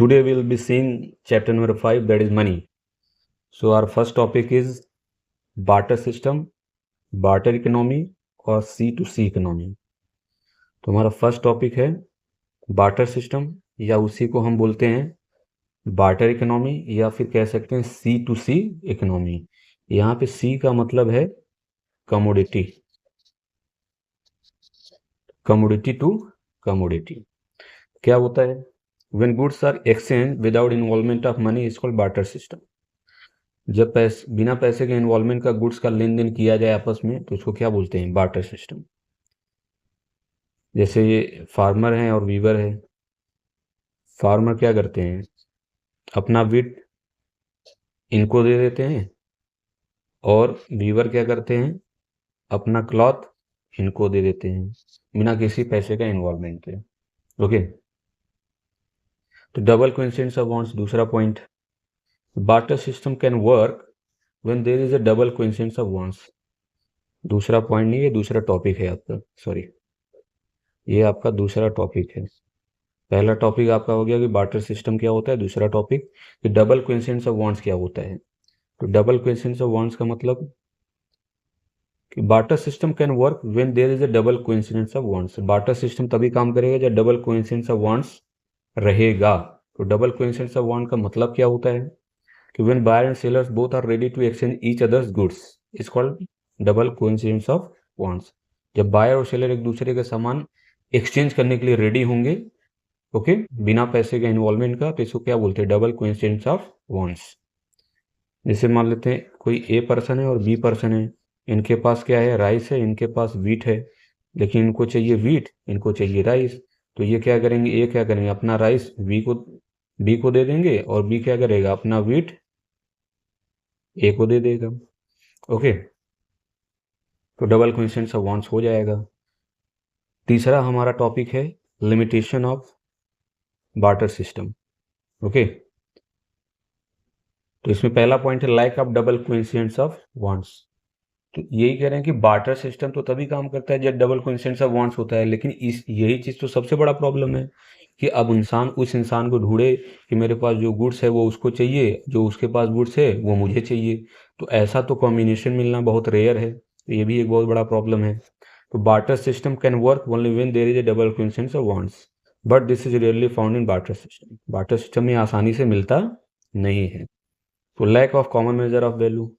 Today we will be seeing chapter number 5, that is money. So our first topic is barter system, barter economy और C2C economy. तो हमारा first topic है barter system, या उसी को हम बोलते हैं बार्टर इकोनॉमी, या फिर कह सकते हैं C2C इकोनॉमी. यहाँ पे C का मतलब है कमोडिटी, कमोडिटी टू कमोडिटी. क्या होता है? When goods are exchanged without involvement of money is called barter system. जब बिना पैसे के इन्वॉल्वमेंट का गुड्स का लेन देन किया जाए आपस में तो इसको क्या बोलते हैं? Barter system. जैसे ये फार्मर हैं और वीवर है. फार्मर क्या करते हैं? अपना वीट इनको दे देते हैं, और वीवर क्या करते हैं? अपना क्लॉथ इनको दे देते हैं बिना किसी पैसे का इन्वॉल्वमेंट के. ओके, तो डबल कोइंसिडेंस ऑफ वांट्स दूसरा point. Barter system can work when there is a double coincidence of wants. दूसरा पॉइंट नहीं, ये दूसरा टॉपिक है आपका, सॉरी, ये आपका दूसरा टॉपिक है. पहला टॉपिक आपका हो गया कि बार्टर सिस्टम क्या होता है, दूसरा टॉपिक कि डबल कोइंसिडेंस ऑफ वांट्स क्या होता है. तो डबल कोइंसिडेंस ऑफ वांट्स का मतलब कि barter system can work when there is a double coincidence of wants. Barter system तभी काम करेगा जब डबल कोइंसिडेंस ऑफ वांट्स रहेगा. तो डबल कोइंसिडेंस ऑफ वांट का मतलब क्या होता है कि when buyer and sellers both are ready to exchange each others goods is called double coincidence of wants. जब बायर और सेलर एक दूसरे के सामान एक्सचेंज करने के लिए रेडी होंगे, ओके, बिना पैसे के इन्वॉल्वमेंट का, तो इसको क्या बोलते हैं? Double coincidence of wants. जैसे मान लेते हैं कोई ए पर्सन है और बी पर्सन है. इनके पास क्या है? राइस है, इनके पास वीट है, लेकिन इनको चाहिए वीट, इनको चाहिए राइस. तो ये क्या करेंगे? ए क्या करेंगे? अपना राइस बी को दे देंगे, और बी क्या करेगा? अपना वीट ए को दे देगा. ओके, तो डबल कोइंसिडेंस ऑफ वांट्स हो जाएगा. तीसरा हमारा टॉपिक है limitation of barter system. Okay, तो इसमें पहला पॉइंट है lack of double coincidence of wants. तो यही कह रहे हैं कि बार्टर सिस्टम तो तभी काम करता है जब डबल कोइंसिडेंस ऑफ वांट्स होता है. लेकिन यही चीज़ तो सबसे बड़ा प्रॉब्लम है कि अब उस इंसान को ढूंढे कि मेरे पास जो गुड्स है वो उसको चाहिए, जो उसके पास गुड्स है वो मुझे चाहिए. तो ऐसा तो कॉम्बिनेशन मिलना बहुत रेयर है. तो ये भी एक बहुत बड़ा प्रॉब्लम है. तो barter system can work only when there is a double coincidence of wants, but this is rarely found in barter system. Barter system में आसानी से मिलता नहीं है. तो lack of common measure of value.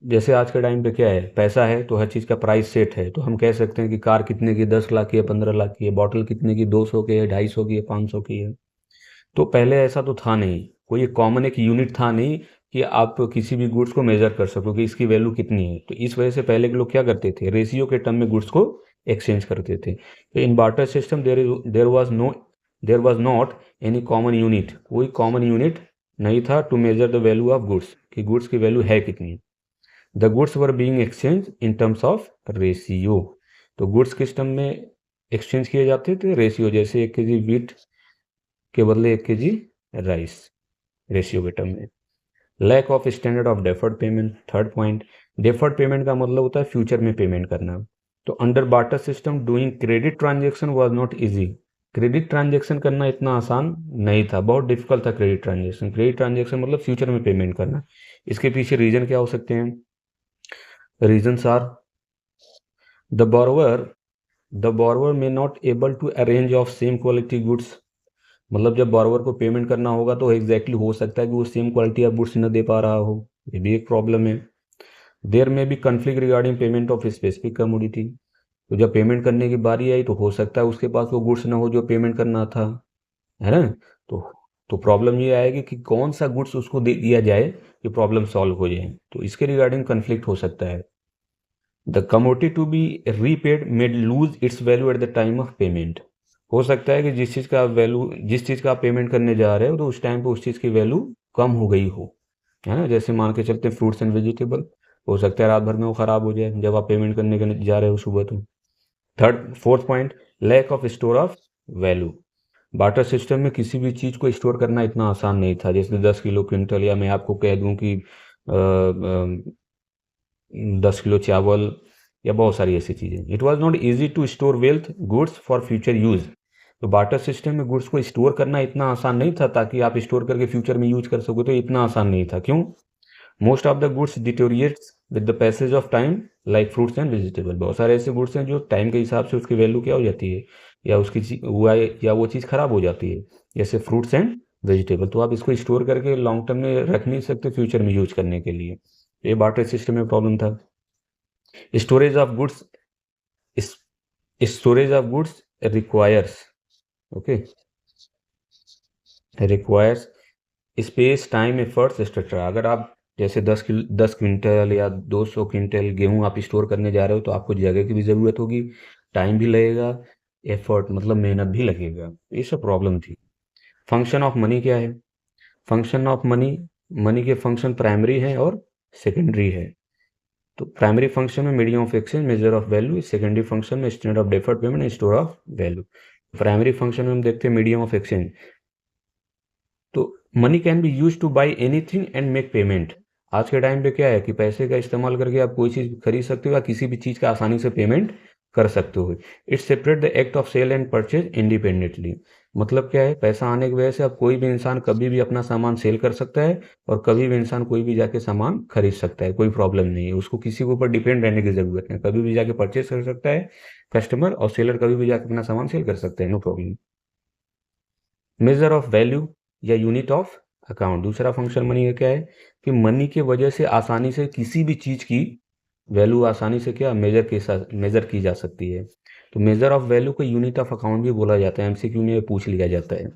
जैसे आज के टाइम पे क्या है? पैसा है तो हर चीज़ का प्राइस सेट है. तो हम कह सकते हैं कि कार कितने की? 10 लाख की है, 15 लाख की है. बॉटल कितने की? 200 की है, 250 की है, 500 की है. तो पहले ऐसा तो था नहीं, कोई कॉमन एक यूनिट था नहीं कि आप किसी भी गुड्स को मेजर कर सको कि इसकी वैल्यू कितनी है. तो इस वजह से पहले के लोग क्या करते थे? रेशियो के टर्म में गुड्स को एक्सचेंज करते थे. तो in barter system there was not any common unit. कोई कॉमन यूनिट नहीं था to measure the value of goods, कि गुड्स की वैल्यू है कितनी. The goods were being exchanged in terms of ratio. तो गुड्स किस टर्म में एक्सचेंज किए जाते थे? रेशियो. जैसे 1 kg वीट के बदले 1 kg राइस, रेशियो के टर्म में. Lack of standard of deferred payment. Third point, deferred payment का मतलब होता है फ्यूचर में पेमेंट करना. तो under barter system doing credit transaction was not easy. Credit transaction करना इतना आसान नहीं था, बहुत डिफिकल्ट था क्रेडिट ट्रांजेक्शन. क्रेडिट ट्रांजेक्शन मतलब फ्यूचर में पेमेंट करना. इसके पीछे रीजन क्या हो सकते हैं? Reasons are the borrower may not able to arrange of same quality goods. मतलब जब borrower को पेमेंट करना होगा तो एग्जैक्टली हो सकता है कि वो सेम क्वालिटी ऑफ गुड्स न दे पा रहा हो. ये भी एक प्रॉब्लम है. देयर में भी conflict regarding payment of specific commodity. तो जब पेमेंट करने की बारी आई तो हो सकता है उसके पास वो गुड्स ना हो जो पेमेंट करना था, है ना. तो प्रॉब्लम ये आएगी कि कौन सा गुड्स उसको दे दिया जाए कि प्रॉब्लम सॉल्व हो जाए. तो इसके रिगार्डिंग कन्फ्लिक्ट हो सकता है. The commodity to be repaid made lose its value at the time of payment. हो सकता है कि जिस चीज़ का आप पेमेंट करने जा रहे हो तो उस टाइम पे उस चीज़ की वैल्यू कम हो गई हो, है ना. जैसे मान के चलते हैं फ्रूट्स एंड वेजिटेबल, हो सकता है रात भर में वो ख़राब हो जाए जब आप पेमेंट करने के जा रहे हो सुबह. तो fourth point, lack of store of value. Barter system में किसी भी चीज़ को स्टोर करना इतना आसान नहीं था. जैसे 10 किलो क्विंटल, या मैं आपको कह दूं कि 10 किलो चावल, या बहुत सारी ऐसी चीज़ें. It was not easy to store wealth goods for future use. तो बार्टर सिस्टम में गुड्स को स्टोर करना इतना आसान नहीं था ताकि आप स्टोर करके फ्यूचर में यूज कर सको, तो इतना आसान नहीं था। क्यों? Most of the goods डिटोरिएट्स with the passage of time, like fruits and vegetable. बहुत सारे ऐसे गुड्स हैं जो टाइम के हिसाब से उसकी वैल्यू क्या हो जाती है, या उसकी वो चीज़ खराब हो जाती है, जैसे फ्रूट्स एंड वेजिटेबल। तो आप इसको स्टोर करके लॉन्ग टर्म में रख नहीं सकते फ्यूचर में यूज करने के लिए। ये बार्टर सिस्टम में प्रॉब्लम था। Storage of goods, storage of goods requires, okay, requires space, time, efforts, etcetera. अगर आप जैसे 10 क्विंटल या 200 क्विंटल गेहूं आप स्टोर करने जा रहे हो, तो आपको जगह की भी ज़रूरत होगी, टाइम भी लगेगा, एफर्ट मतलब मेहनत भी लगेगा। ये सब प्रॉब्लम थी। फंक्शन ऑफ मनी क्या है? फंक्शन ऑफ मनी, मनी के फंक्शन प्राइमरी है और सेकेंडरी है। तो प्राइमरी फंक्शन में medium of exchange, measure of value. Secondary function में standard of deferred payment and store of value. Primary function में हम देखते हैं मीडियम ऑफ एक्सचेंज। तो money can be use to buy anything and make payment. आज के time पे क्या है कि पैसे का इस्तेमाल करके आप कोई चीज़ खरीद सकते हो या किसी भी चीज़ का आसानी से पेमेंट कर सकते हो। It's separate the act of sale and purchase independently. मतलब क्या है, पैसा आने की वजह से अब कोई भी इंसान कभी भी अपना सामान सेल कर सकता है और कभी भी इंसान कोई भी जाके सामान खरीद सकता है, कोई प्रॉब्लम नहीं है। उसको किसी के ऊपर डिपेंड रहने की ज़रूरत नहीं, कभी भी जाके परचेज कर सकता है कस्टमर, और सेलर कभी भी जाके अपना सामान सेल कर सकते हैं, no problem. Measure of value या यूनिट ऑफ अकाउंट। दूसरा फंक्शन मनी का क्या है कि मनी के वजह से आसानी से किसी भी चीज़ की वैल्यू आसानी से क्या मेजर की जा सकती है। तो मेजर ऑफ वैल्यू को यूनिट ऑफ अकाउंट भी बोला जाता है, एमसीक्यू में पूछ लिया जाता है।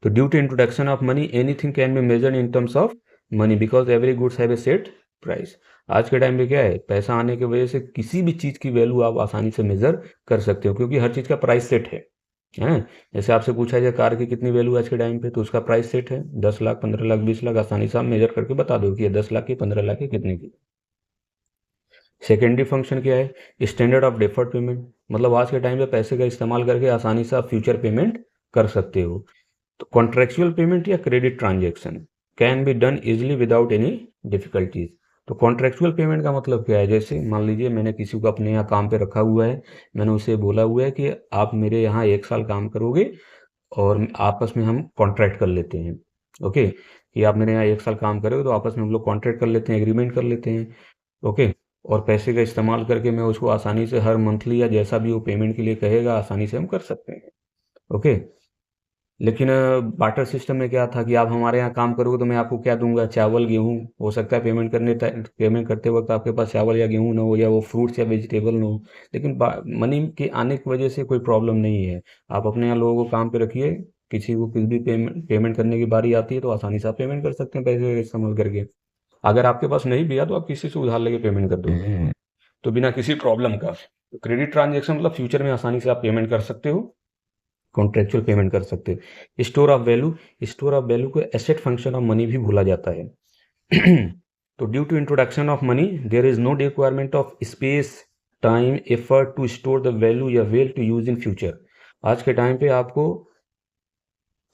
तो due to introduction of money anything can be measured in terms of money because every goods have a set price. आज के टाइम पे क्या है, पैसा आने की वजह से किसी भी चीज़ की वैल्यू आप आसानी से मेजर कर सकते हो, क्योंकि हर चीज़ का प्राइस सेट है। जैसे आपसे पूछा जाए कार की कितनी वैल्यू आज के टाइम पे, तो उसका प्राइस सेट है 10 लाख, 15 लाख, 20 लाख, आसानी से आप मेजर करके बता दो कि ये 10 लाख की, 15 लाख की, कितने की। सेकेंडरी फंक्शन क्या है? Standard of deferred payment. मतलब आज के टाइम पे पैसे का इस्तेमाल करके आसानी से आप फ्यूचर पेमेंट कर सकते हो। तो कॉन्ट्रेक्चुअल पेमेंट या credit transaction can be done easily without any difficulties. तो कॉन्ट्रेक्चुअल पेमेंट का मतलब क्या है? जैसे मान लीजिए मैंने किसी को अपने यहाँ काम पे रखा हुआ है, मैंने उसे बोला हुआ है कि आप मेरे यहाँ 1 साल काम करोगे और आपस में हम कॉन्ट्रैक्ट कर लेते हैं, ओके, कि आप मेरे यहाँ 1 साल काम करोगे तो आपस में हम लोग कॉन्ट्रैक्ट कर लेते हैं, एग्रीमेंट कर लेते हैं, ओके। और पैसे का इस्तेमाल करके मैं उसको आसानी से हर मंथली या जैसा भी वो पेमेंट के लिए कहेगा आसानी से हम कर सकते हैं, ओके। लेकिन बार्टर सिस्टम में क्या था कि आप हमारे यहाँ काम करोगे तो मैं आपको क्या दूंगा? चावल, गेहूँ। हो सकता है पेमेंट करते वक्त आपके पास चावल या गेहूँ ना हो, या वो फ्रूट्स या वेजिटेबल ना हो। लेकिन मनी के आने की वजह से कोई प्रॉब्लम नहीं है। आप अपने यहाँ लोगों को काम पे रखिए, किसी को कुछ भी पेमेंट करने की बारी आती है तो आसानी से आप पेमेंट कर सकते हैं पैसे का इस्तेमाल करके। अगर आपके पास नहीं भी है तो आप किसी से उधार लेके पेमेंट कर दो, तो बिना किसी प्रॉब्लम का। तो क्रेडिट ट्रांजेक्शन मतलब फ्यूचर में आसानी से आप पेमेंट कर सकते हो, कॉन्ट्रेक्चुअल पेमेंट कर सकते हो। Store of value, store of value को एसेट फंक्शन ऑफ मनी भी भूला जाता है। तो due to introduction of money there is no requirement of space, time, effort to store the value या well to use in future. आज के time पे आपको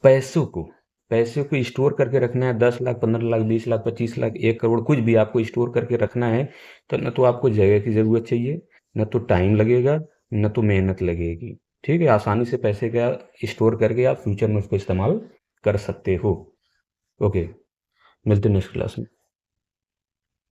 पैसे को स्टोर करके रखना है, 10 लाख, 15 लाख, 20 लाख, 25 लाख, 1 करोड़, कुछ भी आपको स्टोर करके रखना है, तो न तो आपको जगह की ज़रूरत चाहिए, न तो टाइम लगेगा, न तो मेहनत लगेगी। ठीक है, आसानी से पैसे का स्टोर करके आप फ्यूचर में उसको इस्तेमाल कर सकते हो। ओके, मिलते हैं नेक्स्ट क्लास में।